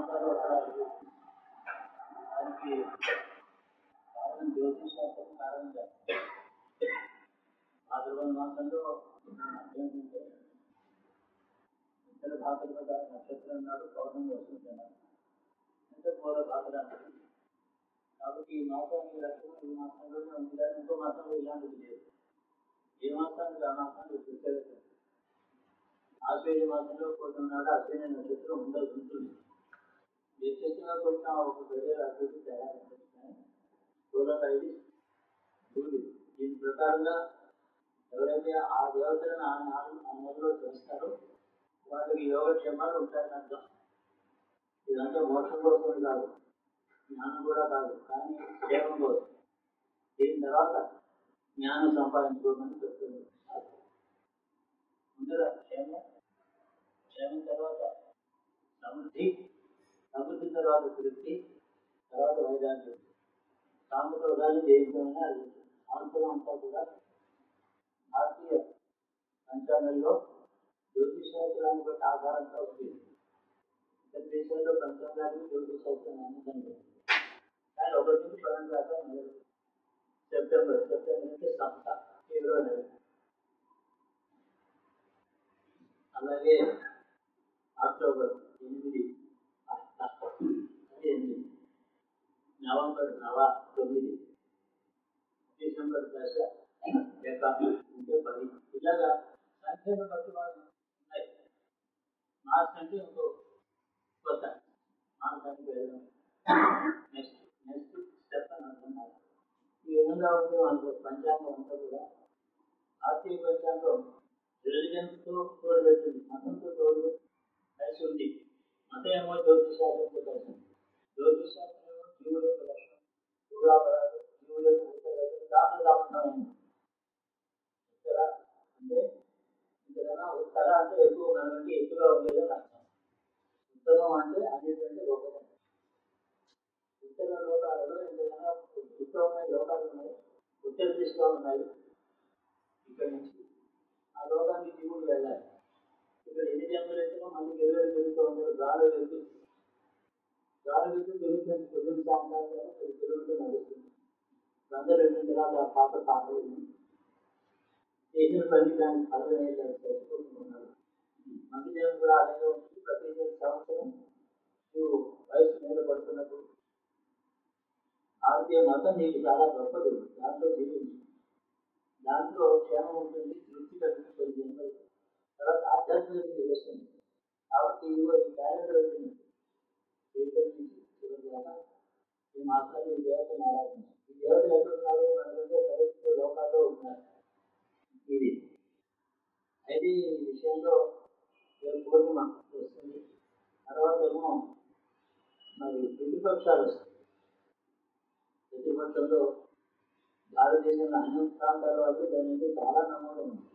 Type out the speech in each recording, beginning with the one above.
మాసాలు దానికి కారణం జ్యోతిషాస్త్రం కారణం భాద్రపద మాసంలో ఏంటంటే ఇతర భాద్రపద నక్షత్రం నాడు పౌర్ణమి వస్తుంటున్నారు అంటే పూర్వ భాద్ర అంటారు. కాబట్టి ఈ మాసానికి లక్షణం ఈ మాసంలోనే ఉంది కానీ ఇంకో మాసంలో ఇలాంటిది లేదు. ఏ మాసానికి ఆ మాసానికి ప్రత్యేకత. ఆశ్వేయ మాసంలో పూర్ణం నాడు అశ్విని నక్షత్రం ఉండాల్సి ఉంటుంది. వ్యత్యస్తంగా కొంచెం ఒక వేరే అభివృద్ధి తయారు దూరంగా ఇది చూడు. దీని ప్రకారంగా ఎవరైతే ఆ దేవతలను ఆ నెలలో చేస్తారో వాళ్ళకి యోగక్షేమాలు ఉంటాయని అర్థం. ఇదంతా మోక్షం కోసం కాదు, జ్ఞానం కూడా కాదు, కానీ క్షేమం కోసం. దీని తర్వాత జ్ఞానం సంపాదించుకోమని చెప్తుంది. ముందుగా క్షేమం తర్వాత సమృద్ధి, సమృద్ధి తర్వాత తృప్తి, తర్వాత వైరాగ్యం. కామక్రోధాన్ని జయించమని అది ఆంతరం అంతా కూడా భారతీయ పంచాంగంలో జ్యోతిషాస్త్రాన్ని బట్టి ఆధారంగా ఉంది. ఇతర దేశాల్లో పంచాంగాన్ని జ్యోతిషాస్త్రాన్ని అనుకుంటుంది. కానీ 1 నుంచి 12 దాకా నెలలు. సెప్టెంబర్ అంటే సప్త ఫిబ్రవరి నెల, అలాగే అక్టోబర్ 8 నవంబర్ 9, డిసెంబర్ 10 అంటే 10. ఇలాగా సంఖ్యను బట్టి వాళ్ళు ఉన్నాయి. మార్చ్ అంటే ఇంకో కొత్త మార్చ్ అంటే వెళ్ళడం నెక్స్ట్ స్టెప్ అని అంటున్నారు. ఈ విధంగా ఉంటే మనకు పంచాంగం అంతా కూడా భారతీయ పంచాంగం రిలిజన్తో తోడుపెట్టింది, మతంతో తోడుపెట్టి కలిసి ఉంది. మతం ఏమో జ్యోతిషాస్త్రంతో కలిసి, జ్యోతిషాస్త్రం ఏమో జీవుల యొక్క లక్షణం, పూర్వాపరాలు, జీవుల యొక్క ఉత్తరాలు, దాంట్లో దాచున్నాయండి. ఉత్తర అంటే ఇంతకన్నా ఉత్తర అంటే ఎక్కువ మనకి ఎక్కువగా ఉండేదని అర్థం. ఉత్తమం అంటే అన్నిటికంటే గొప్పది. ఉత్తర లోకాలలో ఇంతకన్నా ఉత్తమమైన లోకాలు ఉన్నాయి, ఉత్తర దిశలో ఉన్నాయి. ఇక్కడి నుంచి ఆ లోకానికి జీవుడు వెళ్ళాలి. ఇక్కడ ఎన్ని జన్మలు అయితే మళ్ళీ తిరుగుతూ ఉంటాడు. గాలి వెళ్తూ తిరుగుతుంది. పొద్దున్న సాయంత్రం తిరుగుతూ నడుస్తుంది. అందరూ వెళ్ళిన తర్వాత ఆ పాత పాటలు చేసిన పని దానికి ఫలం చచ్చిపోతున్నాడు. మంది జనం కూడా అలాగే ఉంటుంది. ప్రతి సంవత్సరం నువ్వు వయసు మీద పడుతున్నప్పుడు భారతీయ మతం నీకు చాలా గొప్పది. దాంట్లో జీవించు, దాంట్లో క్షేమం ఉంటుంది, తృప్తి కలుగుతుంది జన్మలు. తర్వాత ఆధ్యాత్మిక వస్తుంది. కాబట్టి ఇదిగో ఈ క్యాలెండర్ వచ్చింది. ఏప్రిల్ నుంచి చివరి దాకా ఈ మాసాలు ఈ దేవతను ఆరాధించారు. ఈ దేవతలు ఎక్కడ ఉన్నారు? మనకంటే పరిస్థితులు లోకాల్లో ఉన్నారు. ఇది అయితే ఈ విషయంలో పూర్ణిమ వస్తుంది. తర్వాత ఏమో మరి ప్రతిపక్షాలు వస్తాయి. ప్రతిపక్షంలో భారతదేశంలో అన్ని ప్రాంతాల వాళ్ళు దాని మీద చాలా నమ్మకం ఉంది.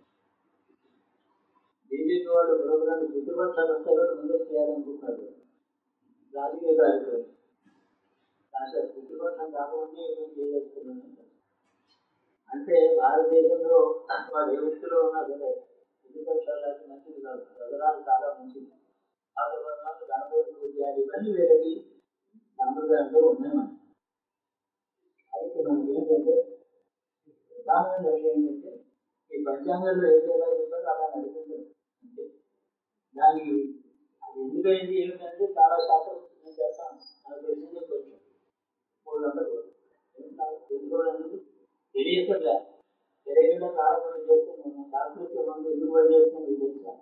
బీజేపీ వాళ్ళు ప్రోగ్రాం ప్రతిపక్షాలు వస్తే కూడా ముందే చేయాలనుకుంటున్నారు. రాజకీయ కార్యక్రమం కాదు, ప్రతిపక్షం కాకుండా ఏం చేయదలుచుకున్నాను అంటే భారతదేశంలో వాళ్ళు ఏ వృత్తిలో ఉన్నా సరే ప్రతిపక్షాలకి మంచిది కాదు. ప్రజలకు చాలా మంచిది. భారతదేశంలో గణపతి పూజలు ఇవన్నీ వేరేది సాంప్రదాయంలో ఉన్నాయి. మనం అయితే మనకి ఏంటంటే ప్రధానమైన విషయం ఏంటంటే ఈ పంచాంగంలో ఏది ఎలా చెప్పారో అలా నడిపించారు. అంటే దానికి అది ఎందుకైంది ఏమిటంటే చాలా శాస్త్రం నేను చెప్తాను. నాకు తెలిసిందే కొంచెం 3 గంటలు తెలుసుకోవడానికి తెలియకుండా తెలియకుండా కారణం చేస్తున్నాను. డాక్టర్ మందు ఎందుకు పని చేస్తున్నాను మీకు తెలుసా?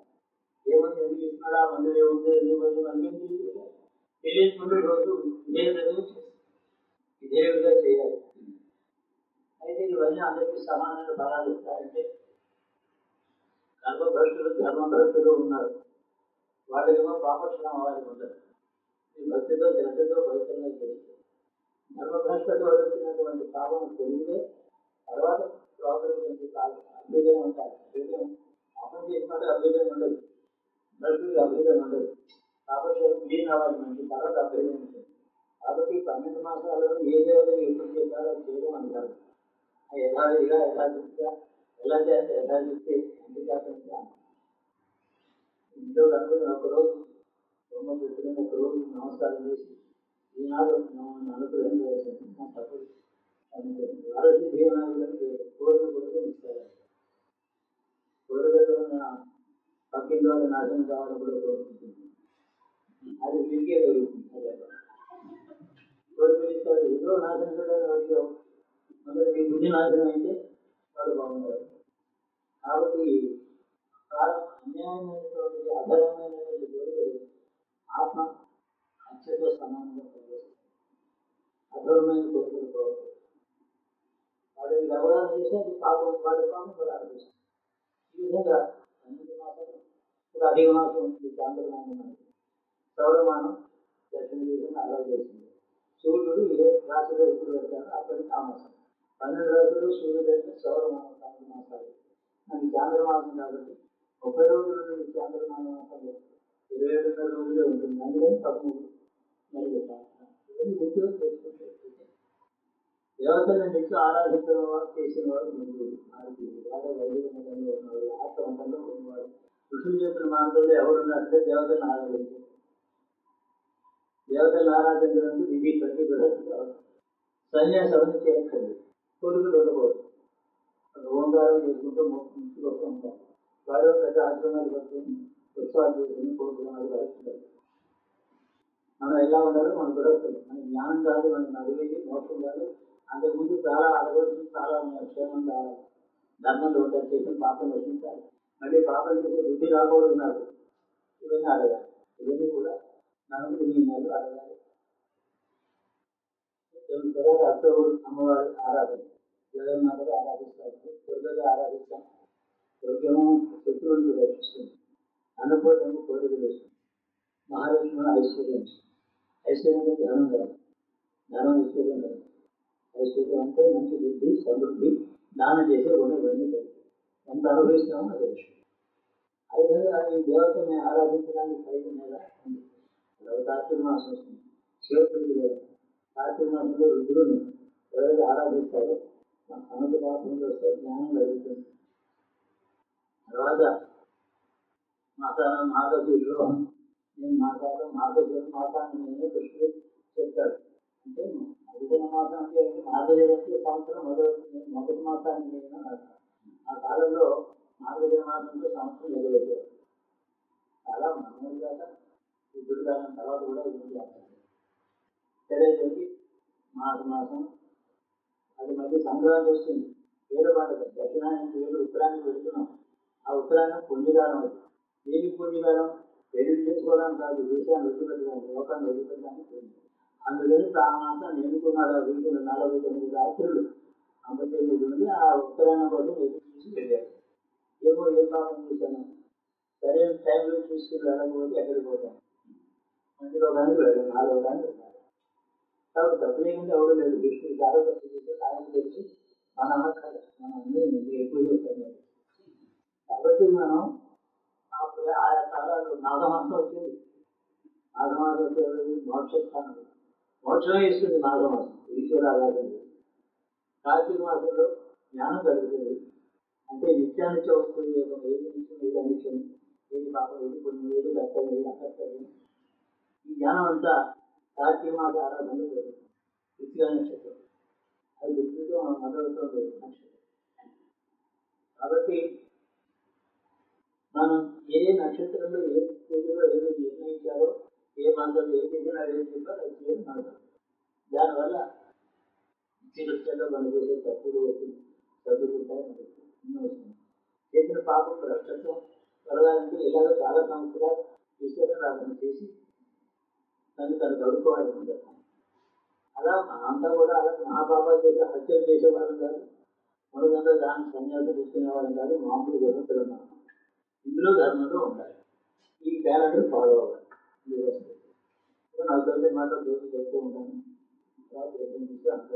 ఏ మంది ఎందుకు ఇస్తున్నాడా, మందులు ఏముందో ఎందుకు పని మనకి తెలియకుండా రోజు ఇదే విధంగా చేయాలి. అయితే ఇవన్నీ అందరికీ సమానమైన బలాలు ఇస్తారంటే గర్భభ్రష్టులు ధర్మభ్రష్టులు ఉన్నారు. వాళ్ళకేమో పాపక్షణం వాళ్ళకి ఉండదు. ఈ భక్తితో శ్రద్ధతో పవిత్రంగా చేస్తారు. ధర్మభ్రష్టతో వచ్చినటువంటి పాపం తెలివితే తర్వాత ప్రోగ్రెస్ అభ్యుదయం ఉంటారు. పాపం చేసినట్టు అభ్యుదయం ఉండదు, భక్తుడికి అభ్యుదయం ఉండదు. కాబట్టి క్లీన్ అవ్వాలి మంచి, తర్వాత అభ్యుదయం ఉంటుంది. కాబట్టి 12 మాసాలలో ఏ దేవత ఎప్పుడు చేస్తారో చేయడం అంటారు. యథావిధిగా యథాశక్తిగా ఎలా చేస్తే యథాశక్తి ఎంత చేస్తాను. ఇంట్లో అనుకుని ఒకరోజు బొమ్మ పెట్టుకుని ఒక రోజు నమస్కారం చేసి ఈనాడు అనుగ్రహం చేయాల్సింది నా తప్పదు. భారతీయ దేవనాయకులను కోరిక కొరకు ఇస్తారు. కోరికలు పక్కింటి వాళ్ళ నాశనం కావాలని కూడా కోరుకుంటుంది. అది వీరికే జరుగుతుంది. కోరికలు ఇస్తారు, ఏదో నాశనం కూడా అడిగావు, మళ్ళీ మీ బుద్ధి నాశనం అయితే వాళ్ళు బాగుంటారు. కాబట్టి అన్యాయమైనటువంటి అధర్మైనటువంటి కోరికలు ఆత్మ హత్యతో సమానంగా పనిచేస్తుంది. అధర్మైన కోరికలు కోరుతారు. వాడు ఇది అవగాహన చేస్తే అది పాపం, వాడి పాపం కూడా ఆలోచిస్తుంది. ఈ విధంగా 12 మాసాలు ఇప్పుడు అధిక మాసం ఉంటుంది, చాంద్రమానం, సౌరమానం దక్షిణ దేశంగా అలా చేసింది. సూర్యుడు ఏ రాశిలో ఎప్పుడు పెడతారో అప్పటికి ఆ మాసం 12 రోజులు సూర్యుడు అయితే సౌరమానం 12 మాసాలు. మనకి చాంద్రమాసం కాబట్టి 30 రోజుల నుండి చాంద్రమానం 27 రోజులే ఉంటుంది. అందుకని 13 నెలలు. ఇవన్నీ గుర్తుగా చేసుకుంటే దేవతలను నిత్యం ఆరాధించిన వారు, చేసిన వారు ముందు బాగా వైద్యంలో ఉన్నవాడు, ఆత్మవంతంలో ఉన్నవాడు. ఋషులు చెప్పిన మార్గంలో ఎవరున్నారంటే దేవతలను ఆరాధించారు. దేవతలను ఆరాధించడానికి విధి ప్రతి బృహతి కావాలి. సన్యాసాన్ని చేయక్కర్లేదు. కోరికలు ఉండకూడదు. ఓంకారం చేసుకుంటూ ముందుకు వస్తూ ఉంటారు. వాడు పెద్ద ఆశ్రమాలు పట్టుకుని ఉత్సవాలు చేసుకుని కోరుకున్నాడు కలుగుతారు. మనం ఎలా ఉండాలో మన బృహత్తులు, మన జ్ఞానం కాదు, మనకి అడిగేది మోక్షం కాదు. అంతకుముందు చాలా అడగవలసింది చాలా క్షేమం కావాలి, ధర్మంలో ఉంటారు, చేసిన పాపం రక్షించాలి, మళ్ళీ పాపం చేసే బుద్ధి రాకూడదు నాకు. ఇవన్నీ అడగాలి. ఇవన్నీ కూడా మనకు నియమాలు అడగాలి. తర్వాత అక్టోబర్ అమ్మవారి ఆరాధన, జగన్మాతగా ఆరాధిస్తారు, దుర్గగా ఆరాధిస్తాం. దుర్గము శత్రువులను రక్షిస్తుంది, అన్నపూర్ణము కోరికలు ఇస్తుంది, మహాలక్ష్మి ఐశ్వర్యం ఇస్తుంది. ఐశ్వర్యం ధనం కాదు, ధనం ఐశ్వర్యం కాదు. ఐశ్వర్యం అంటే మంచి బుద్ధి, సమృద్ధి, దానం చేసే గుణం ఇవన్నీ కలిగి ఎంత అనుభవిస్తామో అది విషయం. ఆ విధంగా ఈ దేవతని ఆరాధించడానికి ప్రయత్నం మీద ఉంది. కార్తీక మాసం వస్తుంది, శివప్రీతి గారు కార్తీక మాసంలో రుద్రుని ఎవరైతే ఆరాధిస్తారో అనంత పాపంలో వస్తే జ్ఞానం కలుగుతుంది. తర్వాత మార్గశీర్షం, నేను మార్గశీర్షం నేనే కృష్ణుడు చెప్పాడు. అంటే అధిక మాసం అంటే మార్గశీర్షం సంవత్సరం మొదటి మాసాన్ని నేను ఆ కాలంలో మార్గశీర మాసంలో సంవత్సరం మొదలుపెట్టారు. చాలా మామూలుగా రుద్రుడు కాలం తర్వాత కూడా ఇది చేస్తారు. తెలియజేసి మాసం అది మళ్ళీ సంక్రాంతి వస్తుంది, ఏడు పండుగ. దక్షిణానికి ఏడు, ఉత్తరానికి వెళ్తున్నాం. ఆ ఉత్తరాయణం పుణ్యకాలం. అది ఏమి పుణ్యకాలం? పెళ్లి చేసుకోవడానికి కాదు, దేశాన్ని వదిలిపెట్టడానికి, లోకాన్ని వదిలిపెట్టడానికి పుణ్యం. అందుకని ప్రాణమాసాన్ని ఎన్నుకున్నాడు. వీళ్ళు 49 రాత్రులు అమృతేది ఉండి ఆ ఉత్తరాయణం కోసం ఎదురు చూసి వెళ్ళారు. ఏమో ఏ పాపం చూశాను, సరైన టైంలో చూసుకుని వెళ్ళకపోతే ఎక్కడికి పోతాం, మంచిలో కానీ వెళ్ళాం, 4వ కానీ వెళ్ళాలి. కాబట్టి తప్పులేకంటే ఎవరు లేదు. విష్ణుడు చాలా ఖర్చు చేస్తే ఆయన తెలిసి మన అమ్మకాలి, మనం అందరూ ఎక్కువ చేస్తాం. కాబట్టి మనం ఆయా కాలాలు మాఘమాసం వచ్చింది. మాఘమాసం వచ్చేది మోక్షస్థానం, మోక్షమే ఇస్తుంది మాఘమాసం, ఈశ్వర ఆరాధన. కార్తీక మాసంలో జ్ఞానం కలుగుతుంది. అంటే నిత్యానిత్య వస్తుంది, ఏది నిత్యం, ఏది అనిత్యం, ఏది పాపం, ఏది పుణ్యం, ఏది కర్తవ్యం, ఏది అకర్తవ్యం, ఈ జ్ఞానం అంతా కార్తీక మాస ఆరాధనలో జరుగుతుంది. కృతిగా నక్షత్రం అది వృత్తితో మొదలుతో నక్షత్రం. కాబట్టి మనం ఏ నక్షత్రంలో ఏ పూజలో ఏదో నిర్ణయించారో, ఏ మాసంలో ఏ చేసినా ఏది చెప్పారో అది చేయడం మనకు. దానివల్ల చిరుష్టంలో మనం చేసే తప్పులు వస్తుంది, చదువుకుంటాయి, మనకి ఎన్నో వస్తుంది. చేసిన పాపం భ్రష్టత్వం కలగాలంటే ఇలాగ చాలా సంవత్సరాలు ఈశ్వరారాధన చేసి తను గడుపుకోవాలి ఉంటారు. అలా అంతా కూడా అలా మహాపాపాలు చేసి హత్యలు చేసేవాళ్ళం కాదు, మొదలంతా దాన్ని సన్యాసం తీసుకునేవాళ్ళం కాదు, మామూలు గృహస్థులు ఉన్నాం. ఇందులో ధర్మంలో ఉండాలి, ఈ క్యాలెండర్ ఫాలో అవ్వాలి. నాకు తెలిసిన మాట రోజు చెప్తూ ఉంటాను. తర్వాత అంతా